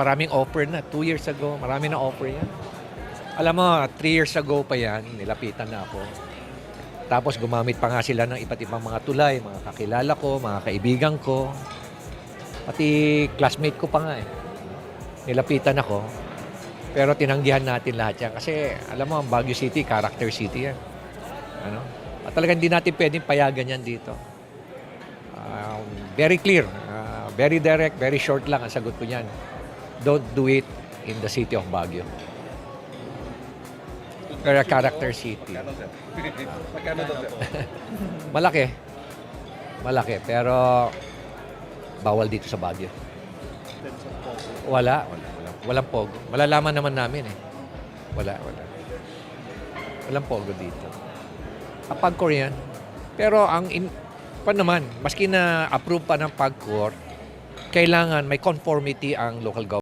maraming offer na. 2 years ago, marami na offer yan. Alam mo, 3 years ago pa yan, nilapitan na ako. Tapos gumamit pa nga sila ng iba't ibang mga tulay, mga kakilala ko, mga kaibigan ko. Pati classmate ko pa nga eh. Nilapitan ako. Pero tinanggihan natin lahat yan. Kasi alam mo, ang Baguio City, character city yan. Ano? At talagang hindi natin pwedeng payagan yan dito. Very clear, very direct, very short lang ang sagot ko niyan. Don't do it in the city of Baguio. We're a character city. Magkano daw, sir? Malaki. Malaki, pero bawal dito sa Baguio. Walang pogo. Malalaman naman namin eh. Wala. Walang pogo dito. Kapag Korean. Pero pa naman, maski na approve pa ng PAGCOR, kailangan may conformity ang local government.